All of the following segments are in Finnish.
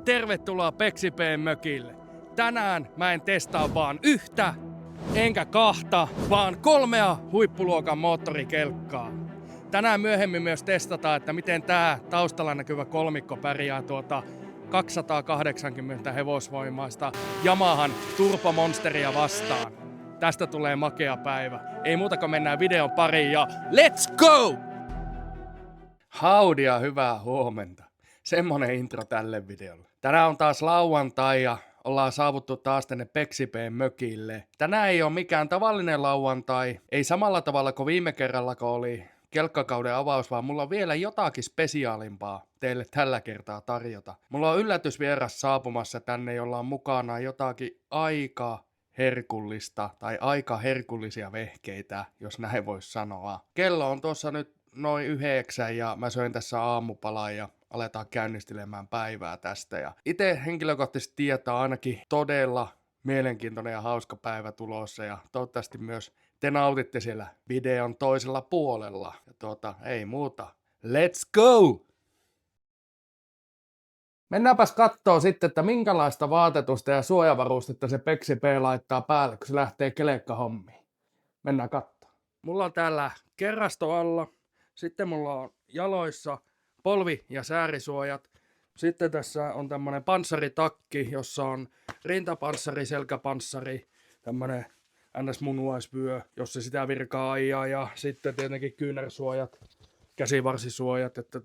tervetuloa Peksipeen mökille. Tänään mä en testaa vaan yhtä, enkä kahta, vaan 3 huippuluokan moottorikelkkaa. Tänään myöhemmin myös testataan, että miten tää taustalla näkyvä kolmikko pärjää 280 hevosvoimaista Yamahan Turbo Monsteria vastaan. Tästä tulee makea päivä. Ei muuta kuin mennään videon pariin ja let's go! Howdy ja hyvää huomenta. Semmonen intro tälle videolle. Tänään on taas lauantai ja ollaan saavuttu taas tänne Peksipeen mökille. Tänään ei ole mikään tavallinen lauantai. Ei samalla tavalla kuin viime kerralla, kun oli kelkkakauden avaus, vaan mulla on vielä jotakin spesiaalimpaa teille tällä kertaa tarjota. Mulla on yllätysvieras saapumassa tänne, jolla on mukana jotakin aika herkullista tai aika herkullisia vehkeitä, jos näin voisi sanoa. Kello on tuossa nyt noin 9 ja mä söin tässä aamupalaa ja aletaan käynnistelemään päivää tästä. Ja itse henkilökohtaisesti tietää ainakin todella mielenkiintoinen ja hauska päivä tulossa ja toivottavasti myös te nautitte siellä videon toisella puolella. Ja ei muuta. Let's go! Mennäänpäs kattoo sitten, että minkälaista vaatetusta ja suojavarustetta se Peksipee laittaa päälle, kun se lähtee kelekkahommiin. Mennään kattoo. Mulla on täällä kerrasto alla. Sitten mulla on jaloissa polvi- ja säärisuojat. Sitten tässä on tämmönen panssaritakki, jossa on rintapanssari, selkäpanssari, tämmönen NS-munuaisvyö, jos se sitä virkaa ajaa, ja sitten tietenkin kyynärsuojat, käsivarsisuojat, että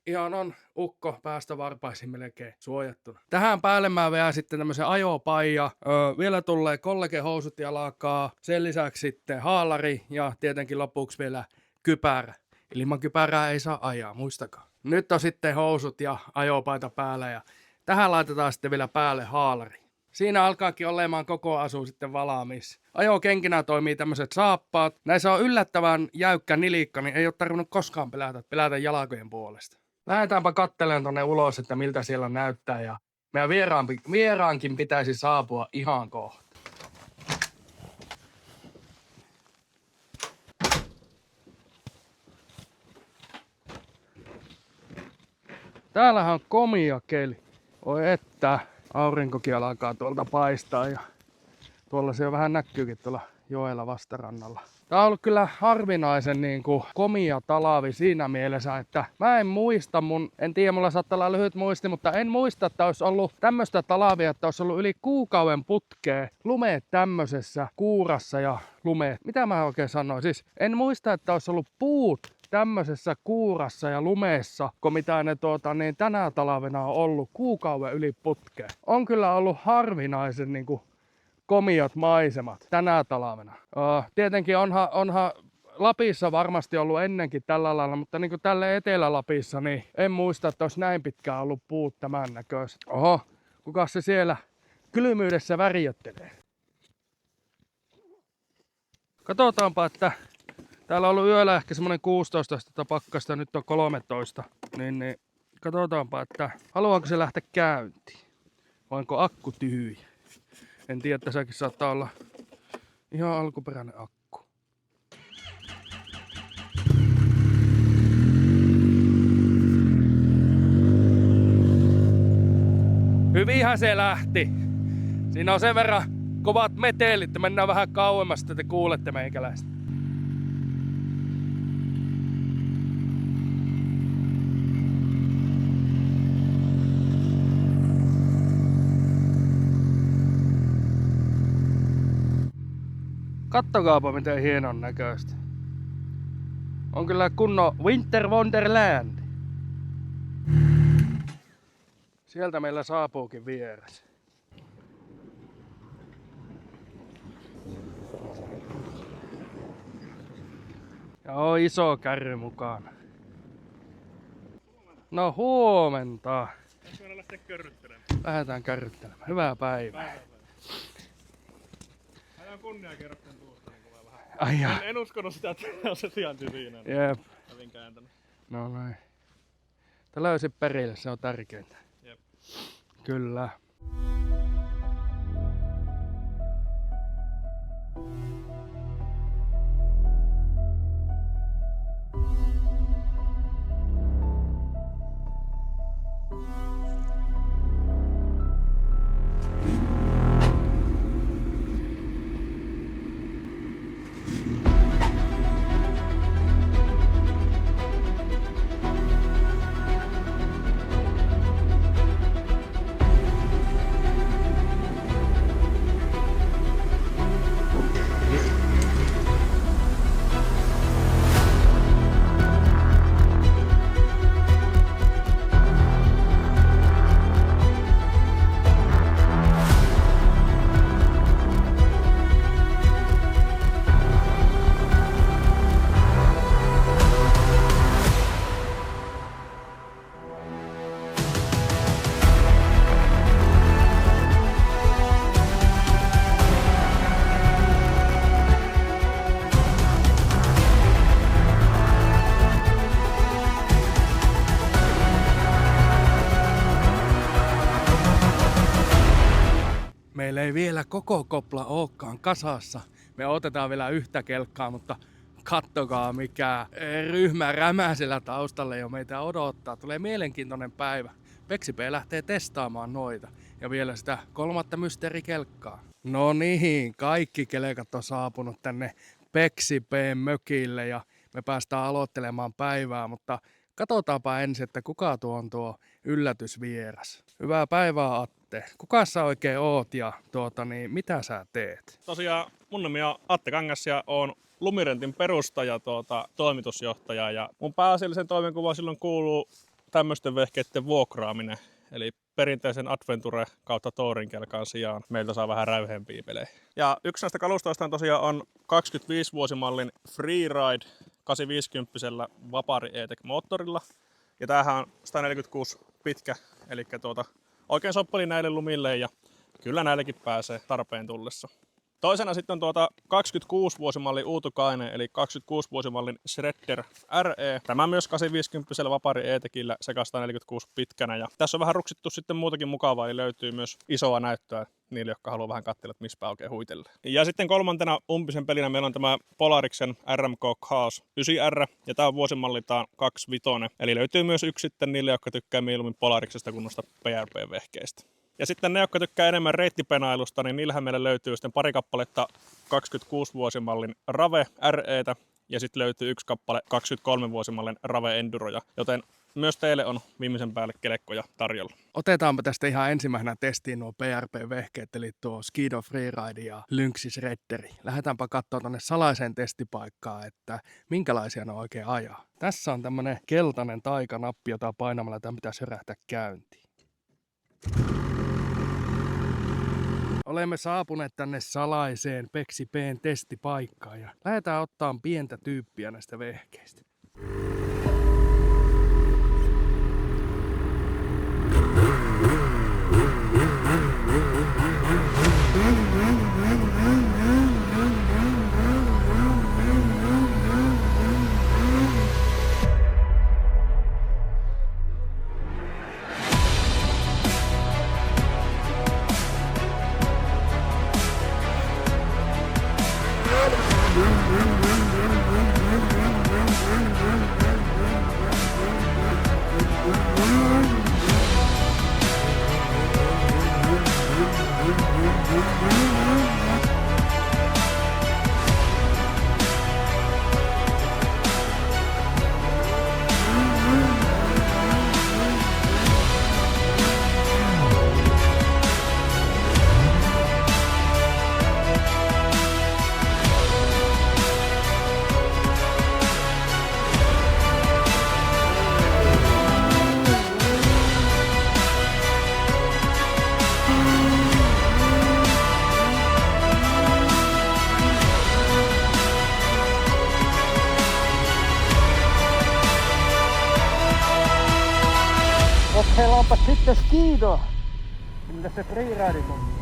ihan on ukko päästä varpaisiin melkein suojattuna. Tähän päälle mä vedän sitten tämmösen ajopaija, vielä tulee kollegehousut jalkaa, sen lisäksi sitten haalari ja tietenkin lopuksi vielä kypärä. Ilman kypärää ei saa ajaa, muistakaa. Nyt on sitten housut ja ajopaita päällä ja tähän laitetaan sitten vielä päälle haalari. Siinä alkaakin olemaan koko asu sitten valmis. Ajokenkinä toimii tämmöiset saappaat. Näissä on yllättävän jäykkä nilikka, niin ei ole tarvinnut koskaan pelätä jalkojen puolesta. Lähdetäänpä kattelemaan tonne ulos, että miltä siellä näyttää. Ja meidän vieraankin pitäisi saapua ihan kohta. Täällähän on komia keli. Oi että, aurinkokin alkaa tuolta paistaa ja tuolla se jo vähän näkyykin tuolla joella vastarannalla. Tää on ollut kyllä harvinaisen komia talvi siinä mielessä, että mä en muista en tiedä, mulla saattaa olla lyhyt muisti, mutta en muista, että olisi ollut tämmöistä talvia, että olisi ollut yli kuukauden putkeen lumeet tämmöisessä kuurassa ja lumeet. Mitä mä oikein sanoin? Siis en muista, että olisi ollut puut tämmöisessä kuurassa ja lumeessa, kun mitä ne tänä talvena on ollut kuukauden yli putkeen. On kyllä ollut harvinaisen komiot maisemat tänä talvena. Tietenkin onhan Lapissa varmasti ollut ennenkin tällä lailla, mutta tälle Etelä-Lapissa niin en muista, että olisi näin pitkään ollut puut tämän näköiset. Oho, kuka se siellä kylmyydessä värjöttelee? Katsotaanpa, että täällä on ollut yöllä ehkä semmonen 16 astetta pakkasta, nyt on 13. Niin katsotaanpa, että haluaako se lähteä käyntiin. Vai onko akku tyhjä? En tiedä, että sekin saattaa olla ihan alkuperäinen akku. Hyvinhän se lähti. Siinä on sen verran kovat metelit, että mennään vähän kauemmas, että te kuulette meikäläistä. Kattokaapa miten hienon näköistä. On kyllä kunnon Winter Wonderland. Sieltä meillä saapuukin vieras. Ja on iso kärry mukana. No huomenta. Lähdetään lähteä körryttelemään. Lähdetään kärryttelemään. Hyvää päivää. Ajan kunniakerroksen tuosta vähän. Ai jaa. En uskonut sitä, että se sijainti siinä. Jep. Kävin kääntänyt. No näin. Tää löysi perille, se on tärkeintä. Jep. Kyllä. Meillä ei vielä koko kopla olekaan kasassa. Me otetaan vielä yhtä kelkkaa, mutta kattokaa mikä ryhmä rämäsellä taustalla jo meitä odottaa. Tulee mielenkiintoinen päivä. Peksi P lähtee testaamaan noita. Ja vielä sitä 3. mysteerikelkkaa. No niin, kaikki kelkat on saapunut tänne Peksi P:n mökille ja me päästään aloittelemaan päivää, mutta katsotaanpa ensin, että kuka on tuo yllätysvieras. Hyvää päivää, Atte. Kuka sä oikein oot ja mitä sä teet? Tosiaan mun nimi on Atte Kangas ja oon Lumirentin perustaja, toimitusjohtaja. Ja mun pääasiallisen toimenkuva silloin kuuluu tämmöisten vehkeiden vuokraaminen. Eli perinteisen Adventure kautta Touring kelkan sijaan meiltä saa vähän räyhempiä pelejä. Ja yksi näistä kalustoista tosiaan on 25-vuosimallin Freeride 850 Vapari E-Tech moottorilla. Ja tämähän on 146 pitkä, eli oikein soppeli näille lumille ja kyllä näillekin pääsee tarpeen tullessa. Toisena sitten on 26-vuosimallin Uutukainen, eli 26-vuosimallin Shredder RE. Tämä myös 850 Vapari E-Techillä sekä 146 pitkänä. Ja tässä on vähän ruksittu sitten muutakin mukavaa, eli löytyy myös isoa näyttöä niille, jotka haluaa vähän katsella, että missä oikein huitella. Ja sitten kolmantena umpisen pelinä meillä on tämä Polarixen RMK Chaos 9R, ja tämä on vuosimalliltaan 25, eli löytyy myös yksi sitten niille, jotka tykkää mieluummin Polarixesta kuin noista PRP-vehkeistä. Ja sitten ne, jotka tykkää enemmän reittipenailusta, niin niillähän meillä löytyy sitten pari kappaletta 26-vuosimallin Rave REtä, ja sitten löytyy yksi kappale 23-vuosimallin Rave Enduroja, joten myös teille on viimeisen päälle kelekkoja tarjolla. Otetaanpa tästä ihan ensimmäisenä testiin nuo PRP-vehkeet, eli tuo Skido Freeride ja Lynx Shredderi. Lähdetäänpä katsoa tuonne salaiseen testipaikkaan, että minkälaisia ne oikein ajaa. Tässä on tämmönen keltainen taikanappi, jota painamalla tämän pitää sörähtää käyntiin. Olemme saapuneet tänne salaiseen Peksi P:n testipaikkaan ja lähdetään ottaa pientä tyyppiä näistä vehkeistä. Ottelaanpa sitten Skido, millä se Freeride on.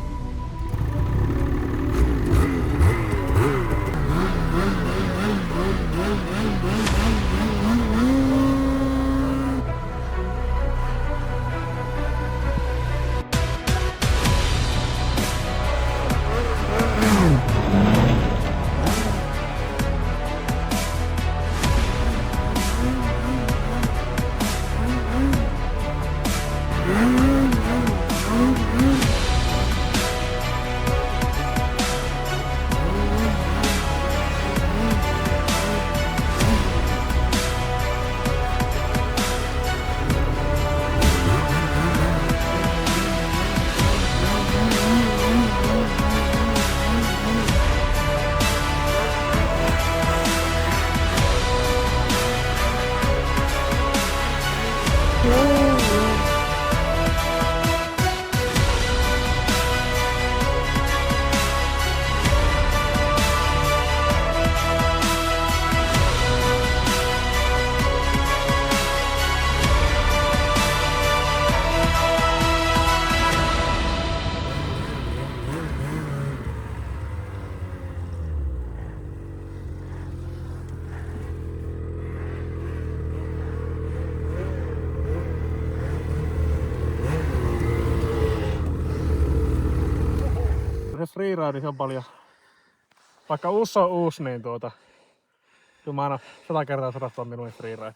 freeride on paljon. Vaikka uusi on uusi, niin kyllä mä aina 100 kertaa 100 tonnin freeride.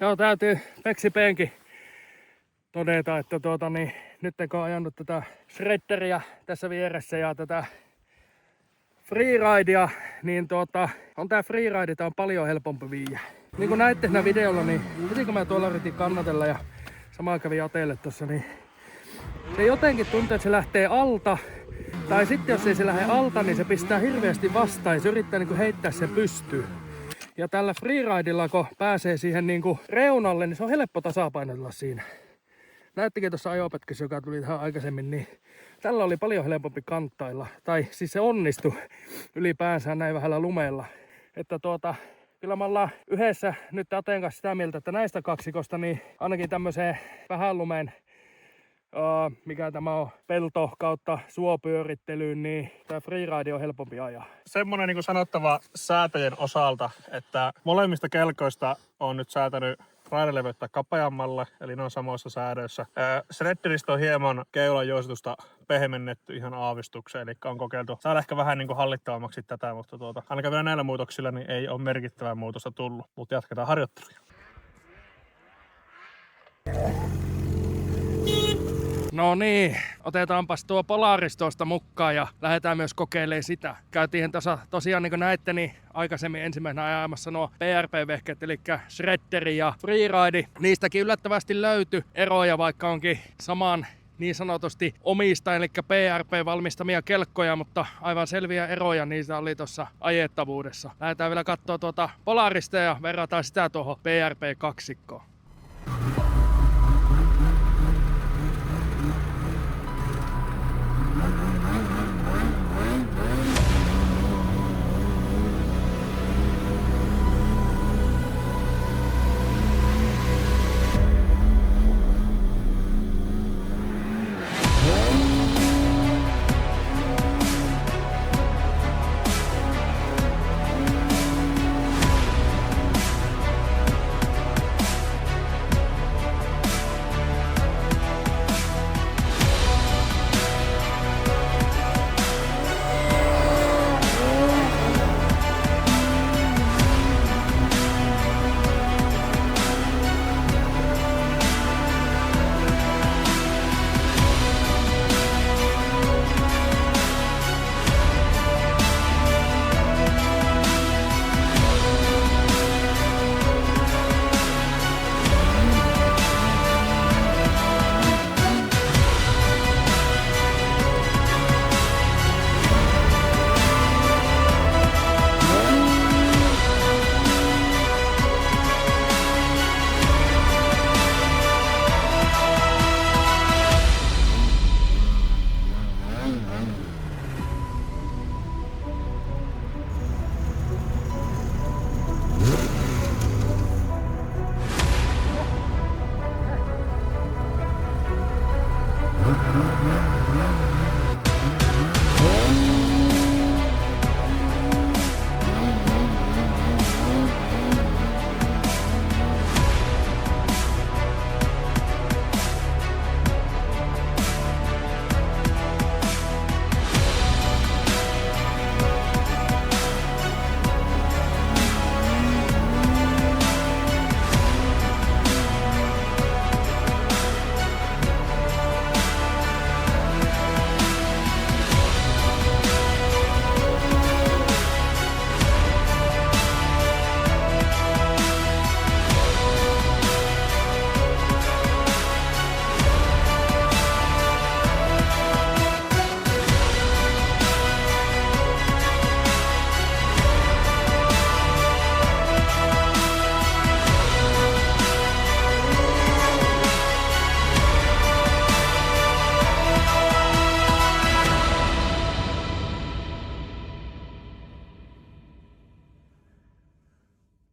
Joo, täytyy Peksi P:nkin todeta, että nyt kun on ajanut tätä shredderiä tässä vieressä ja tätä freeridea, niin on tää freeride, tää on paljon helpompi viiä. Niin kuin näitte siinä videolla, niin heti kun mä tuolla yritin kannatella ja samaan kävin Atelle tossa, niin se jotenkin tuntuu, että se lähtee alta. Tai sitten jos ei se lähde alta, niin se pistää hirveästi vastaan ja se yrittää niinku heittää sen pystyyn. Ja tällä freeridella, kun pääsee siihen niinku reunalle, niin se on helppo tasapainotella siinä. Näettekin tuossa ajopätkässä, joka tuli tähän aikaisemmin, niin tällä oli paljon helpompi kanttailla. Tai siis se onnistui ylipäänsä näin vähällä lumella. Että kyllä me ollaan yhdessä nyt Aten kanssa sitä mieltä, että näistä kaksikosta niin ainakin tämmöiseen vähän lumeen, mikä tämä on, pelto kautta suopyörittelyyn, niin tämä freeride on helpompi ajaa. Semmonen niin kuin sanottava säätöjen osalta, että molemmista kelkoista on nyt säätänyt raideleveyttä kapeammalle, eli ne on samoissa säädöissä. Shredderistä on hieman keulan joositusta pehmennetty ihan aavistukseen, eli on kokeiltu saada ehkä vähän niin kuin hallittavammaksi tätä, mutta ainakaan vielä näillä muutoksilla niin ei ole merkittävää muutosta tullut, mutta jatketaan harjoitteluja. No niin, otetaanpas tuo Polaris tuosta mukaan ja lähdetään myös kokeilemaan sitä. Käytiin tosiaan niin kuin näitte, niin aikaisemmin ensimmäisenä ajamassa nuo PRP-vehkeet, eli shredderi ja freeride. Niistäkin yllättävästi löytyi eroja, vaikka onkin saman niin sanotusti omista, eli PRP-valmistamia kelkkoja, mutta aivan selviä eroja niistä oli tuossa ajettavuudessa. Lähdetään vielä katsoa tuota Polarista ja verrataan sitä tuohon PRP-kaksikkoon.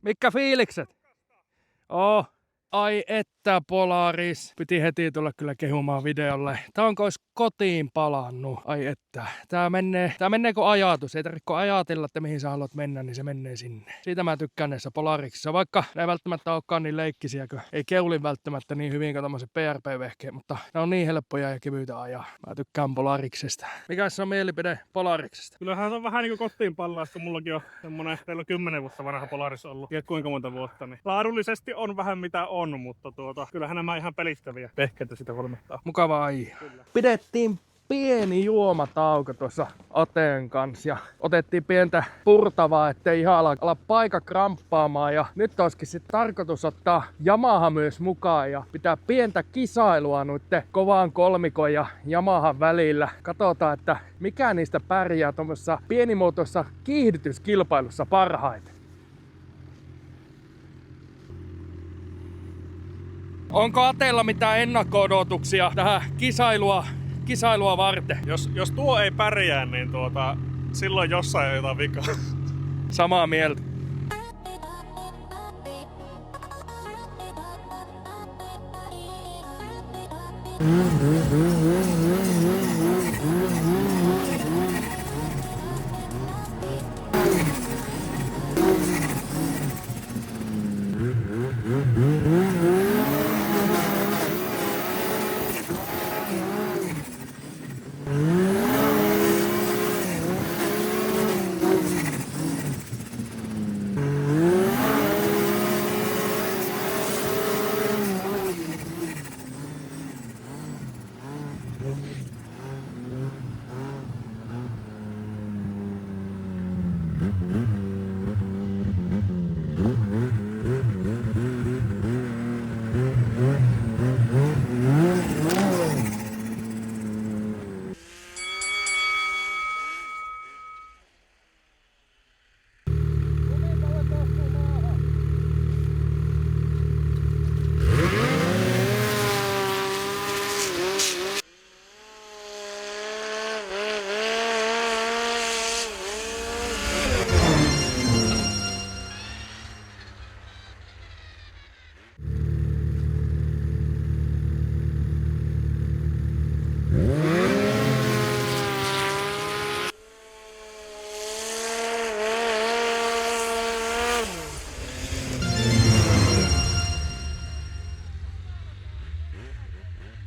Mitkä fiilikset? Oo, Ai että Polaris. Piti heti tulla kyllä kehumaan videolle. Tää on kois kotiin palannut. Ai että. Tää menee kuin ajatus. Ei tarvitse ajatella, että mihin sä haluat mennä, niin se menee sinne. Siitä mä tykkään näissä Polariksissa. Vaikka ne ei välttämättä olekaan niin leikkisiä, kun ei keulin välttämättä niin hyvin kuin tommoset PRP-vehkeet, mutta ne on niin helppoja ja kevyitä ajaa. Mä tykkään Polariksesta. Mikä se on mielipide Polariksesta? Kyllähän se on vähän niin kuin kotiin pallaus, kun mullakin on semmonen, teillä on 10 vuotta vanha Polaris ollut. Ja kuinka monta vuotta, niin laadullisesti on vähän mitä on, mutta kyllähän nämä ihan pelittäviä vehkeitä sitä valmistaa. Mukava aihe. Pidettiin pieni juomatauko tuossa Ateen kanssa ja otettiin pientä purtavaa, ettei ihan ala paikka kramppaamaan. Ja nyt olisikin sitten tarkoitus ottaa Yamaha myös mukaan ja pitää pientä kisailua noitten kovaan kolmikon ja Yamahan välillä. Katsotaan, että mikä niistä pärjää tuommoisessa pienimuotoisessa kiihdytyskilpailussa parhaiten. Onko Ateella mitään ennakko-odotuksia tähän kisailua varten? Jos tuo ei pärjää, niin silloin jossain on jotain vikaa. Samaa mieltä.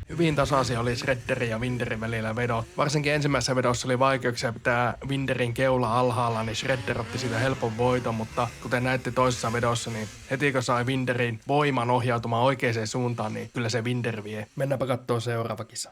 Hyvin tasaisia oli Shredderin ja Winderin välillä vedot. Varsinkin ensimmäisessä vedossa oli vaikeuksia pitää Winderin keula alhaalla, niin Shredder otti siitä helpon voiton, mutta kuten näitte toisessa vedossa, niin heti kun sai Winderin voiman ohjautumaan oikeaan suuntaan, niin kyllä se Winder vie. Mennäänpä kattoo seuraava kisa.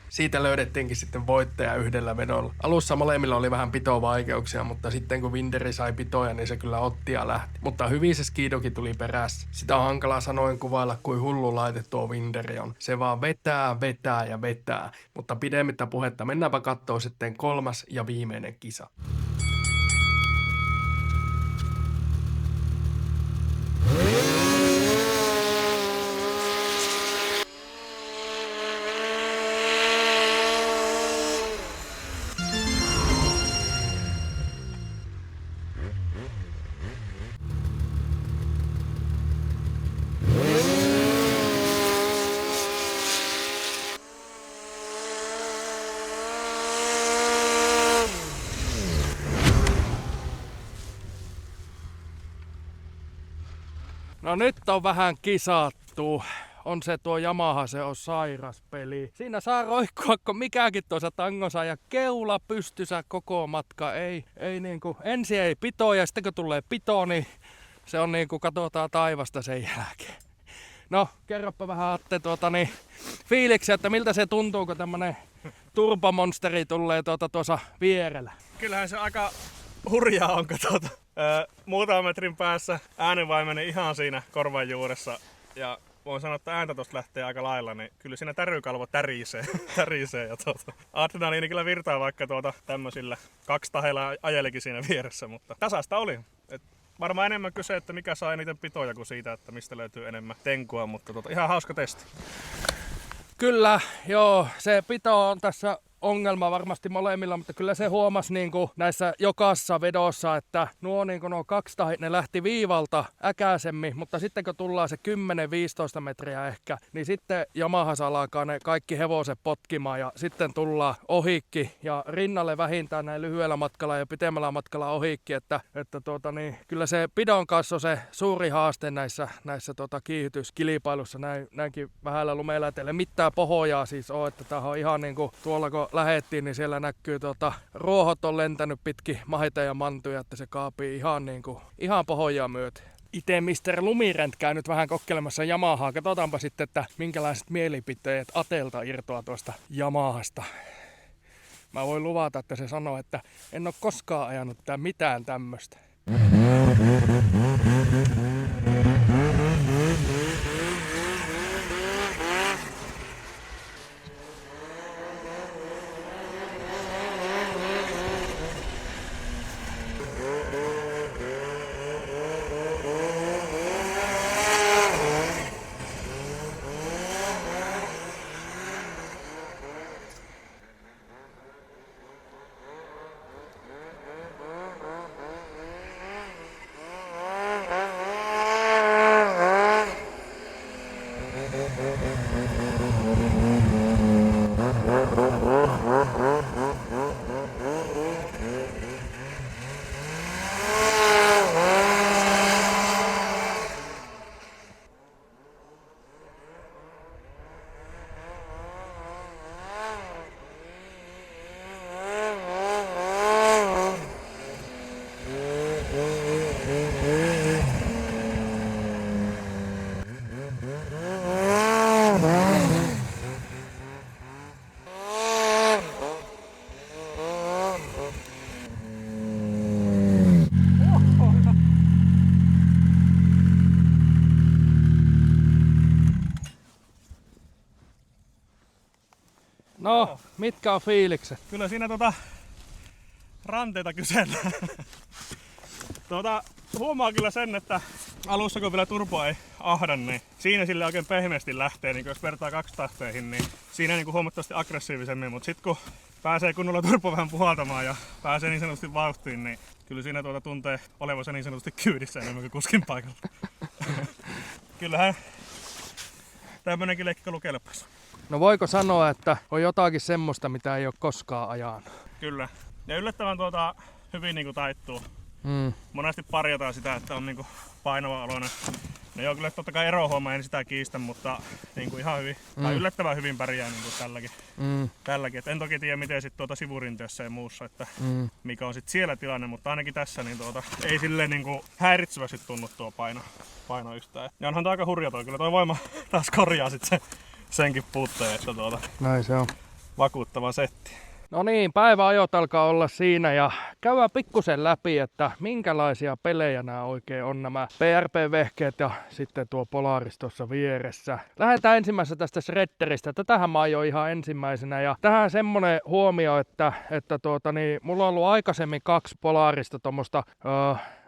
Siitä löydettiinkin sitten voittaja yhdellä vedolla. Alussa molemmilla oli vähän pitovaikeuksia, mutta sitten kun Winderi sai pitoja, niin se kyllä otti ja lähti. Mutta hyvin se skiidokin tuli perässä. Sitä on hankala sanoin kuvailla, kuin hullu laite tuo Winderi on. Se vaan vetää ja vetää. Mutta pidemmittä puhetta mennäänpä kattoo sitten kolmas ja viimeinen kisa. No nyt on vähän kisattu. On se tuo Yamaha, se on sairas peli. Siinä saa roikkua kun mikäkin tuossa tangossa ja keula pystyssä koko matka. Ei niinku, ensin ei pito ja sitten kun tulee pito, niin se on niinku katsotaan taivasta sen jälkeen. No, kerropa vähän Atte fiiliksiä, että miltä se tuntuu, kun tämmönen turbomonsteri tulee tuossa vierellä. Kyllähän se aika hurjaa on, muutaman metrin päässä ääni vai meni ihan siinä korvan juuressa. Ja voin sanoa, että ääntä tosta lähtee aika lailla, niin kyllä siinä tärykalvo tärisee ja adrenaliini kyllä virtaa, vaikka tämmöisillä 2 tahella ajelikin siinä vieressä, mutta tasasta oli. Et varmaan enemmän kyse, että mikä saa eniten pitoja kuin siitä, että mistä löytyy enemmän tenkua, mutta ihan hauska testi. Kyllä, joo, se pito on tässä ongelma varmasti molemmilla, mutta kyllä se huomasi niin kuin näissä jokaisessa vedossa, että nuo 2 tahit, ne lähti viivalta äkäisemmin, mutta sitten kun tullaan se 10-15 metriä ehkä, niin sitten Yamahassa alkaa ne kaikki hevoset potkimaan ja sitten tullaan ohikki ja rinnalle vähintään näin lyhyellä matkalla ja pitemmällä matkalla ohikki, että kyllä se pidon kanssa on se suuri haaste näissä kiihytyskilpailussa näinkin vähällä lumeella, että ei mitään pohjaa siis ole, että tämä on ihan niin kuin tuolla kun lähettiin, niin siellä näkyy ruohot on lentänyt pitkin mahita ja mantuja, että se kaapii ihan pohjaa myöten. Itse Mr. Lumirent käy nyt vähän kokeilemassa Yamahaa. Katsotaanpa sitten, että minkälaiset mielipiteet Atelta irtoaa tuosta Yamahasta. Mä voin luvata, että se sanoo, että en ole koskaan ajanut mitään tämmöistä. No, mitkä on fiilikset? Kyllä siinä ranteita kysellään. Huomaa kyllä sen, että alussa kun vielä turbo ei ahda, niin siinä sille oikein pehmeästi lähtee, niin jos vertaa 2 tahteihin, niin siinä niin huomattavasti aggressiivisemmin, mutta sitten kun pääsee kunnolla turbo vähän puhaltamaan ja pääsee niin sanotusti vauhtiin, niin kyllä siinä tuntee olevansa niin sanotusti kyydissä enemmän kuin kuskin paikalla. Kyllähän tämmönenkin leikkikalu kelpaisi. No voiko sanoa, että on jotakin semmoista, mitä ei ole koskaan ajanut? Kyllä. Ja yllättävän hyvin niin kuin taittuu. Monesti parjataan sitä, että on niin kuin painava oloinen. No joo, kyllä totta kai erohuoma, en sitä kiistä, mutta niin kuin ihan hyvin, tai yllättävän hyvin pärjää niin kuin tälläkin. Et en toki tiedä, miten sit sivurinteessä ja muussa, että mikä on sit siellä tilanne, mutta ainakin tässä niin ei silleen niin kuin häiritsevästi tunnu tuo paino yhtään. Ja onhan aika hurja kyllä toi voima taas korjaa sit senkin puutteen, että näin se on. Vakuuttava setti. No niin, päiväajot alkaa olla siinä ja käydään pikkusen läpi, että minkälaisia pelejä nämä oikein on nämä PRP-vehkeet ja sitten tuo Polaris tuossa vieressä. Lähdetään ensimmäisenä tästä Shredderistä. Tätähän mä ajoin ihan ensimmäisenä ja tähän semmonen huomio, että mulla on ollut aikaisemmin 2 Polarista tuommoista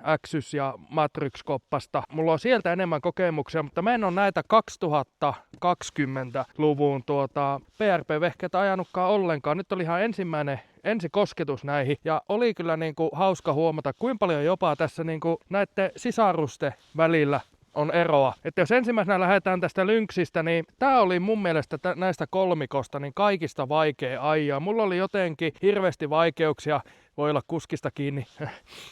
Axys ja Matrix-koppasta. Mulla on sieltä enemmän kokemuksia, mutta mä en ole näitä 2020-luvun PRP-vehkeitä ajanutkaan ollenkaan. Nyt oli ihan ensikosketus näihin ja oli kyllä hauska huomata, kuinka paljon jopa tässä näiden sisarusten välillä on eroa. Että jos ensimmäisenä lähdetään tästä Lynxistä, niin tää oli mun mielestä näistä kolmikosta niin kaikista vaikea ajaa. Mulla oli jotenkin hirveästi vaikeuksia, voi olla kuskista kiinni,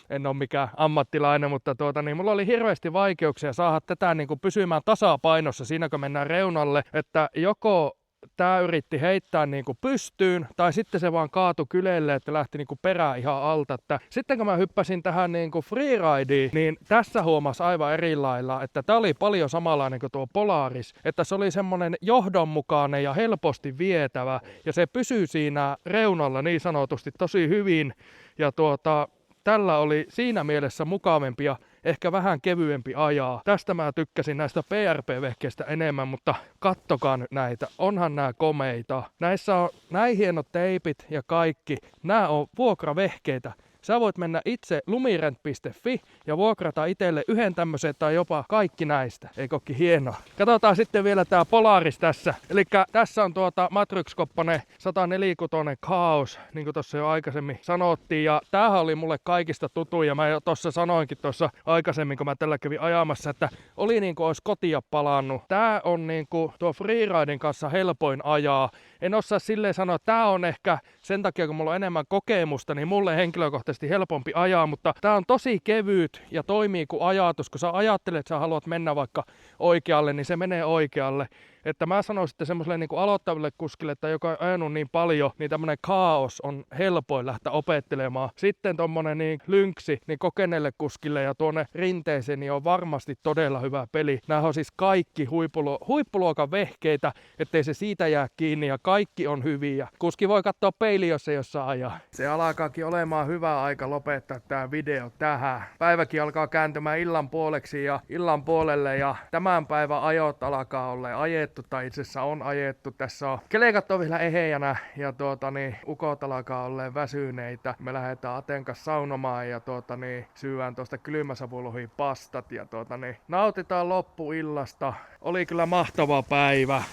en ole mikään ammattilainen, mutta mulla oli hirveästi vaikeuksia saada tätä pysymään tasapainossa siinä, kun mennään reunalle, että joko tää yritti heittää pystyyn, tai sitten se vaan kaatui kyleelle, että lähti perään ihan alta. Että sitten kun mä hyppäsin tähän freerideen, niin tässä huomasi aivan eri lailla, että tää oli paljon samanlainen kuin tuo Polaris, että se oli semmonen johdonmukainen ja helposti vietävä, ja se pysyy siinä reunalla niin sanotusti tosi hyvin, ja tällä oli siinä mielessä mukavampi, ja ehkä vähän kevyempi ajaa. Tästä mä tykkäsin näistä PRP-vehkeistä enemmän, mutta kattokaa nyt näitä. Onhan nämä komeita. Näissä on näin hienot teipit ja kaikki. Nämä on vuokravehkeitä. Sä voit mennä itse lumirent.fi ja vuokrata itselle yhden tämmöisen tai jopa kaikki näistä. Eikö ookin hienoa? Katsotaan sitten vielä tää Polaris tässä. Eli tässä on Matrix-koppanen 146 Chaos, niin kuin tuossa jo aikaisemmin sanottiin. Ja tämähän oli mulle kaikista tutuin ja mä jo tuossa sanoinkin tuossa aikaisemmin, kun mä tällä kävin ajamassa, että oli niin kuin olisi kotia palannut. Tää on niin kuin tuo freeriden kanssa helpoin ajaa. En osaa silleen sanoa, että tää on ehkä sen takia, kun mulla on enemmän kokemusta, niin mulle henkilökohtaisesti helpompi ajaa, mutta tää on tosi kevyt ja toimii kuin ajatus. Kun sä ajattelet, että sä haluat mennä vaikka oikealle, niin se menee oikealle. Että mä sanoisin, että semmoiselle niin kuin aloittaville kuskille, että joka on ajanut niin paljon, niin tämmönen Chaos on helpoin lähteä opettelemaan. Sitten tommonen niin Lynxi, niin kokeneelle kuskille ja tuonne rinteeseen, niin on varmasti todella hyvä peli. Nämä on siis kaikki huippuluokan vehkeitä, ettei se siitä jää kiinni ja kaikki on hyviä. Kuski voi katsoa peiliin, jos ei osaa ajaa. Se alkaakin olemaan hyvä aika lopettaa tää video tähän. Päiväkin alkaa kääntymään illan puoleksi ja illan puolelle ja tämän päivän ajot alkaa olla ajettu tai itse asiassa on ajettu. Tässä on kelekat on vielä ehejänä ja ukot alkaa olleen väsyneitä. Me lähdetään Aten kanssa saunomaan ja syödään tuosta kylmäsavuloihin pastat ja nautitaan loppuillasta. Oli kyllä mahtava päivä.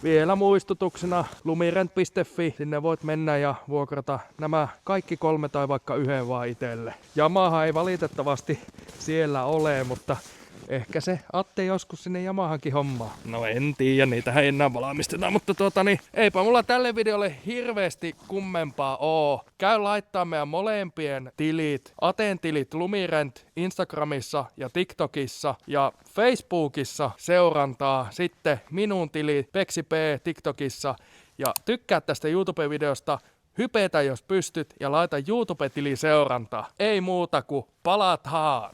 Vielä muistutuksena lumirent.fi, sinne voit mennä ja vuokrata nämä kaikki 3 tai vaikka yhden vaan itselle. Yamaha ei valitettavasti siellä ole, mutta ehkä se Atte joskus sinne Yamahankin hommaa. No en tiedä, niitähän ei enää valmisteta, mutta eipä mulla tälle videolle hirveästi kummempaa oo. Käy laittaa meidän molempien tilit, Aten tilit Lumirent Instagramissa ja TikTokissa ja Facebookissa seurantaa, sitten minun tili Peksi P TikTokissa ja tykkää tästä YouTube-videosta, hypetä jos pystyt ja laita YouTube-tili seurantaa. Ei muuta kuin palataan!